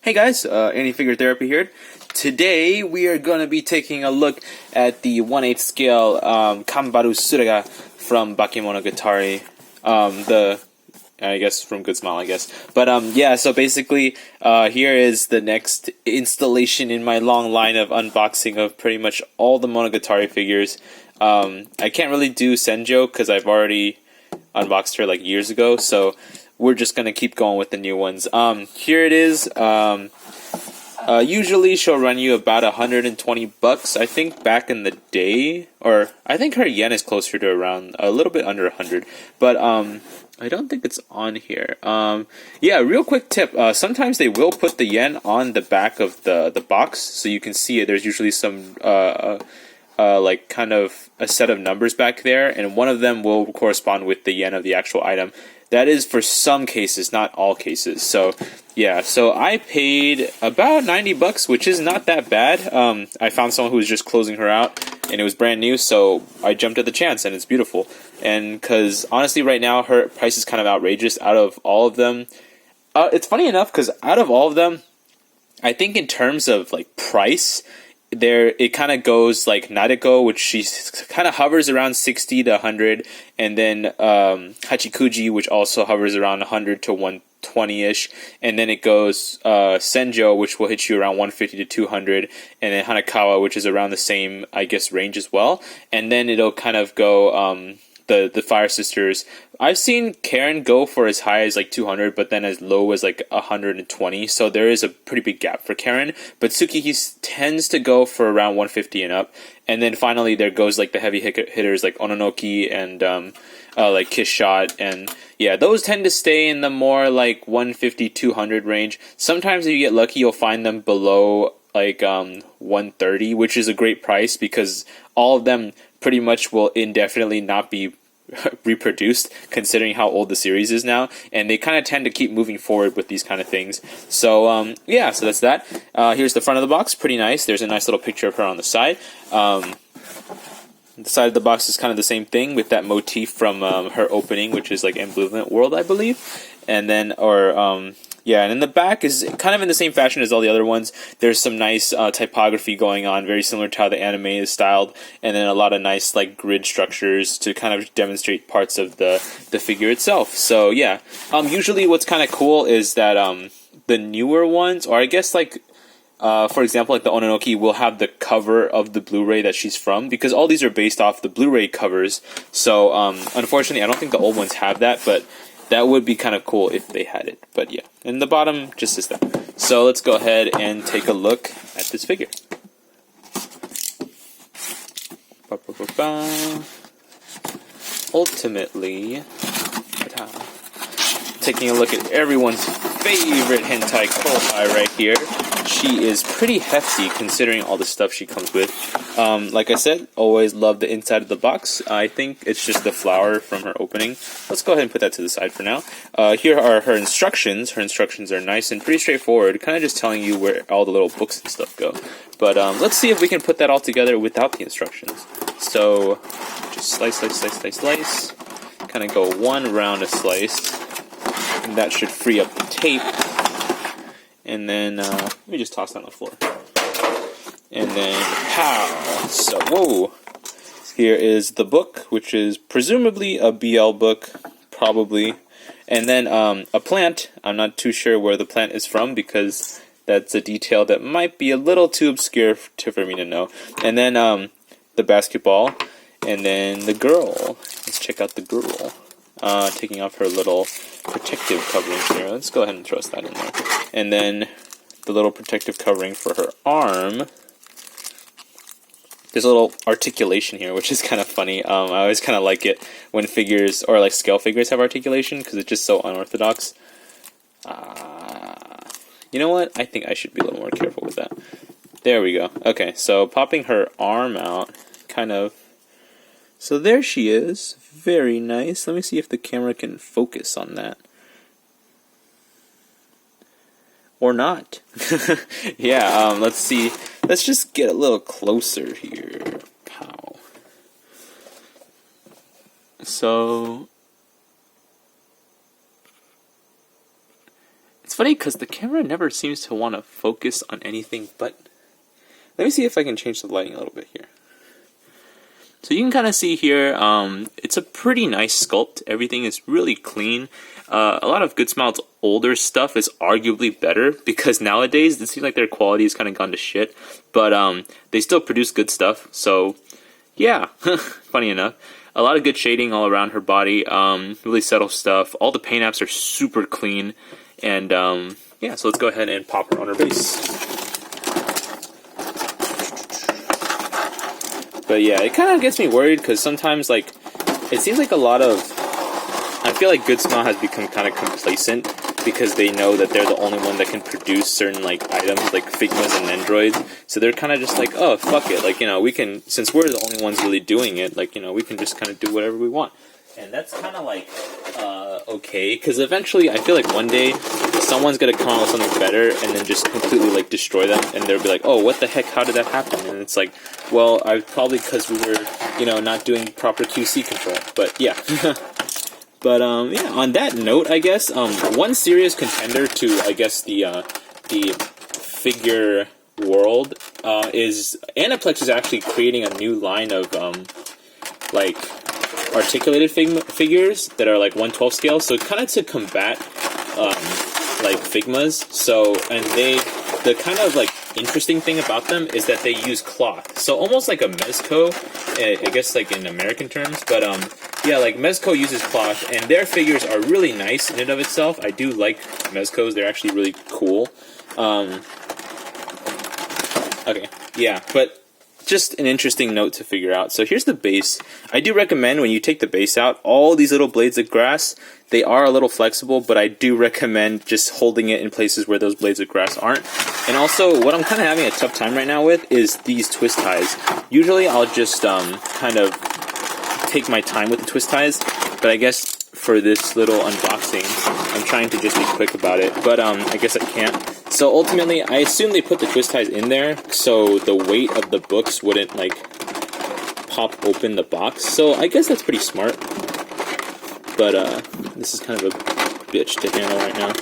Hey guys, Figure Therapy here. Today we are going to be taking a look at the 1/8 scale Kanbaru Suraga from Bakemonogatari. I guess from Good Smile, I guess. But yeah, so basically here is the next installation in my long line of unboxing of pretty much all the Monogatari figures. I can't really do Senjo because I've already unboxed her like years ago, so we're just going to keep going with the new ones. Here it is. Usually she'll run you about $120, I think, back in the day. Or, I think her yen is closer to around a little bit under 100. But, I don't think it's on here. Yeah, real quick tip. Sometimes they will put the yen on the back of the box, so you can see it. There's usually some, like, kind of a set of numbers back there, and one of them will correspond with the yen of the actual item. That is for some cases, not all cases. So, yeah. So I paid about $90, which is not that bad. I found someone who was just closing her out, and it was brand new, so I jumped at the chance, and it's beautiful. And because honestly, right now her price is kind of outrageous. Out of all of them, it's funny enough because out of all of them, I think in terms of like price, it kind of goes like Nadeko, which she kind of hovers around 60 to 100, and then Hachikuji, which also hovers around 100 to 120-ish, and then it goes Senjo, which will hit you around 150 to 200, and then Hanakawa, which is around the same, I guess, range as well, and then it'll kind of go the Fire Sisters. I've seen Karen go for as high as like 200, but then as low as like 120. So there is a pretty big gap for Karen. But Tsukihisa tends to go for around 150 and up. And then finally there goes like the heavy hitters like Ononoki and like Kiss Shot. And yeah, those tend to stay in the more like 150, 200 range. Sometimes if you get lucky, you'll find them below like 130, which is a great price because all of them pretty much will indefinitely not be reproduced considering how old the series is now, and they kind of tend to keep moving forward with these kind of things. So yeah, so that's that. Here's the front of the box, pretty nice. There's a nice little picture of her on the side. The side of the box is kind of the same thing with that motif from her opening, which is like Ambivalent World, I believe. And then, yeah, and in the back is kind of in the same fashion as all the other ones. There's some nice typography going on, very similar to how the anime is styled, and then a lot of nice like grid structures to kind of demonstrate parts of the figure itself. So yeah, usually what's kind of cool is that the newer ones, or I guess like for example, like the Ononoki will have the cover of the Blu-ray that she's from, because all these are based off the Blu-ray covers. So unfortunately, I don't think the old ones have that, but that would be kind of cool if they had it. But yeah, and the bottom just is that. So let's go ahead and take a look at this figure. Ultimately, taking a look at everyone's favorite hentai Kohai right here. She is pretty hefty considering all the stuff she comes with. Like I said, always love the inside of the box. I think it's just the flower from her opening. Let's go ahead and put that to the side for now. Here are her instructions. Her instructions are nice and pretty straightforward, kind of just telling you where all the little books and stuff go. But let's see if we can put that all together without the instructions. So, just slice, slice, slice, slice, slice. Kind of go one round of slice. And that should free up the tape. And then, let me just toss that on the floor. And then, pow! So, whoa! Here is the book, which is presumably a BL book, probably. And then, a plant. I'm not too sure where the plant is from, because that's a detail that might be a little too obscure for me to know. And then, the basketball. And then the girl. Let's check out the girl. Taking off her little protective covering here. Let's go ahead and trust that in there. And then the little protective covering for her arm. There's a little articulation here, which is kind of funny. I always kind of like it when figures, or like scale figures, have articulation, because it's just so unorthodox. You know what? I think I should be a little more careful with that. There we go. Okay, so popping her arm out, kind of. So there she is. Very nice. Let me see if the camera can focus on that. Or not. Yeah, let's see. Let's just get a little closer here. Pow. So, It's funny because the camera never seems to want to focus on anything but... Let me see if I can change the lighting a little bit here. So you can kind of see here, it's a pretty nice sculpt. Everything is really clean. A lot of Good Smile's older stuff is arguably better because nowadays it seems like their quality has kind of gone to shit. But they still produce good stuff. So yeah, funny enough. A lot of good shading all around her body. Really subtle stuff. All the paint apps are super clean. And yeah, so let's go ahead and pop her on her base. But yeah, it kind of gets me worried because sometimes, like, it seems like a lot of... I feel like Good Smile has become kind of complacent because they know that they're the only one that can produce certain, like, items, like Figmas and Nendroids. So they're kind of just like, oh, fuck it. Like, you know, we can... Since we're the only ones really doing it, like, you know, we can just kind of do whatever we want. And that's kind of like, okay. Because eventually, I feel like one day, someone's going to come out with something better and then just completely, like, destroy them. And they'll be like, oh, what the heck? How did that happen? And it's like, well, probably because we were, you know, not doing proper QC control. But, yeah. But, yeah, on that note, I guess, one serious contender to, I guess, the figure world is Aniplex is actually creating a new line of, like... articulated figures that are like 1/12 scale, so kind of to combat like Figmas. So, and the kind of like interesting thing about them is that they use cloth, so almost like a Mezco, I guess, like in American terms. But yeah, like Mezco uses cloth, and their figures are really nice in and of itself. I do like Mezcos; they're actually really cool. Okay, yeah, but just an interesting note to figure out. So here's the base. I do recommend when you take the base out, all these little blades of grass, they are a little flexible, but I do recommend just holding it in places where those blades of grass aren't. And also, what I'm kind of having a tough time right now with is these twist ties. Usually I'll just kind of take my time with the twist ties, but I guess for this little unboxing, I'm trying to just be quick about it, but I guess I can't. So ultimately, I assume they put the twist ties in there so the weight of the books wouldn't, like, pop open the box. So I guess that's pretty smart. But this is kind of a bitch to handle right now.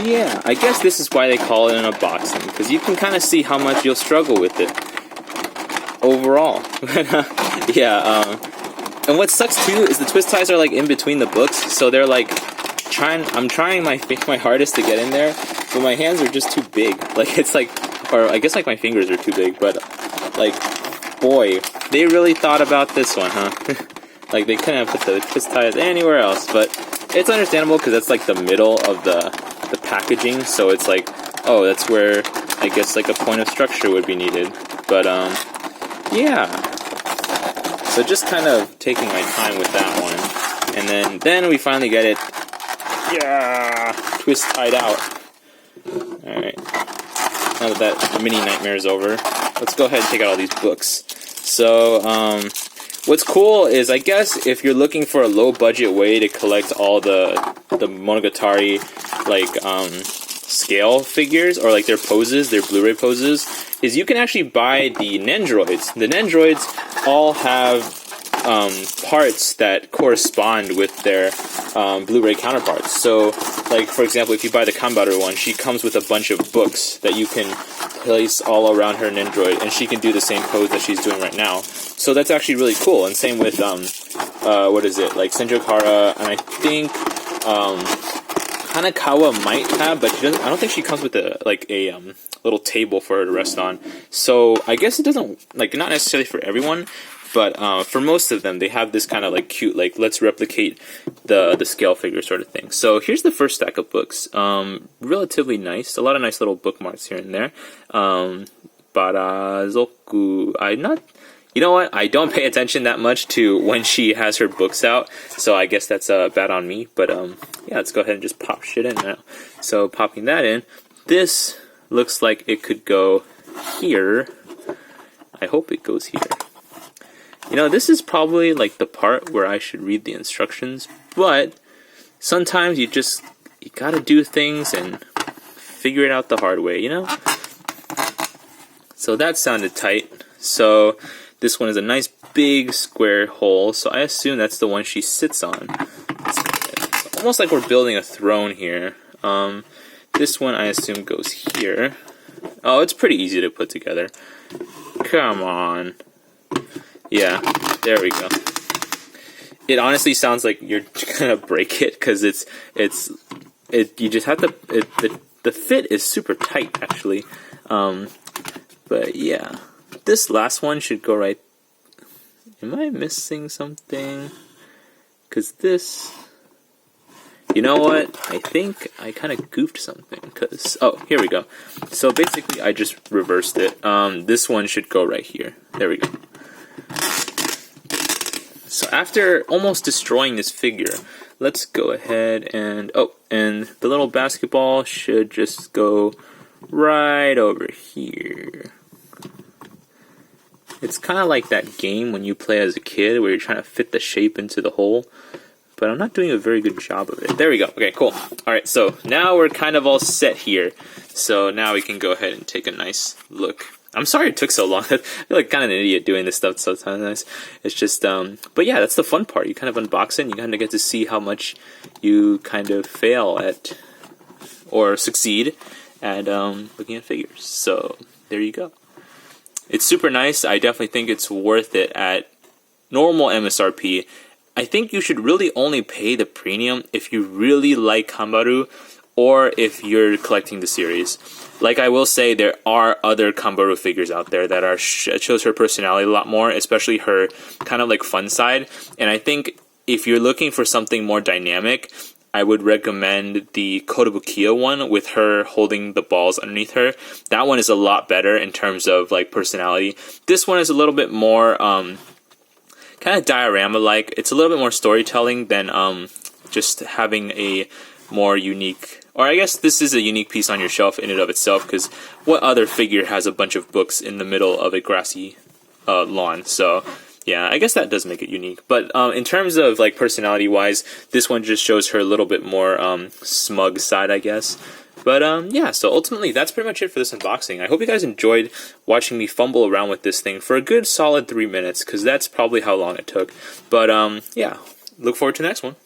Yeah, I guess this is why they call it an unboxing, because you can kind of see how much you'll struggle with it overall. Yeah, and what sucks too is the twist ties are like in between the books, so they're like I'm trying my hardest to get in there, but my hands are just too big. Like, it's like, or I guess like my fingers are too big, but like, boy, they really thought about this one, huh? Like, they couldn't have put the twist ties anywhere else, but it's understandable because that's like the middle of the packaging, so it's like, oh, that's where I guess like a point of structure would be needed. But yeah. So just kind of taking my time with that one. And then we finally get it, yeah, twist tied out. Alright. Now that mini nightmare is over, let's go ahead and take out all these books. So, what's cool is, I guess, if you're looking for a low-budget way to collect all the Monogatari, like, scale figures, or like their poses, their Blu-ray poses, is you can actually buy the Nendroids. The Nendroids all have parts that correspond with their Blu-ray counterparts. So, like, for example, if you buy the Kanbaru one, she comes with a bunch of books that you can place all around her Nendroid, and she can do the same pose that she's doing right now. So that's actually really cool. And same with, what is it, like Senjokara, and I think, Hanakawa might have, but she doesn't. I don't think she comes with a little table for her to rest on. So I guess it doesn't, like, not necessarily for everyone, but for most of them, they have this kind of like cute, like, let's replicate the scale figure sort of thing. So here's the first stack of books. Relatively nice, a lot of nice little bookmarks here and there. Barazoku. You know what? I don't pay attention that much to when she has her books out, so I guess that's bad on me. But yeah, let's go ahead and just pop shit in now. So popping that in, this looks like it could go here. I hope it goes here. You know, this is probably like the part where I should read the instructions, but sometimes you gotta do things and figure it out the hard way, you know? So that sounded tight. So this one is a nice big square hole, so I assume that's the one she sits on. It's almost like we're building a throne here. This one I assume goes here. Oh, it's pretty easy to put together. Come on. Yeah, there we go. It honestly sounds like you're gonna break it because you just have to. The fit is super tight actually. But yeah, this last one should go right. Am I missing something? Because this. You know what? I think I kind of goofed something. Oh, here we go. So basically, I just reversed it. This one should go right here. There we go. So after almost destroying this figure, let's go ahead and... Oh, and the little basketball should just go right over here. It's kind of like that game when you play as a kid where you're trying to fit the shape into the hole. But I'm not doing a very good job of it. There we go. Okay, cool. Alright, so now we're kind of all set here. So now we can go ahead and take a nice look. I'm sorry it took so long. I feel like kind of an idiot doing this stuff sometimes. It's just, but yeah, that's the fun part. You kind of unbox it and you kind of get to see how much you kind of fail at, or succeed at looking at figures. So there you go. It's super nice. I definitely think it's worth it at normal MSRP. I think you should really only pay the premium if you really like Kanbaru or if you're collecting the series. Like I will say, there are other Kanbaru figures out there that shows her personality a lot more, especially her kind of like fun side. And I think if you're looking for something more dynamic, I would recommend the Kotobukiya one with her holding the balls underneath her. That one is a lot better in terms of like personality. This one is a little bit more... kind of diorama-like. It's a little bit more storytelling than just having a more unique... Or I guess this is a unique piece on your shelf in and of itself, because what other figure has a bunch of books in the middle of a grassy lawn? So, yeah, I guess that does make it unique. But in terms of like personality-wise, this one just shows her a little bit more smug side, I guess. But yeah, so ultimately that's pretty much it for this unboxing. I hope you guys enjoyed watching me fumble around with this thing for a good solid 3 minutes, because that's probably how long it took. But yeah, look forward to the next one.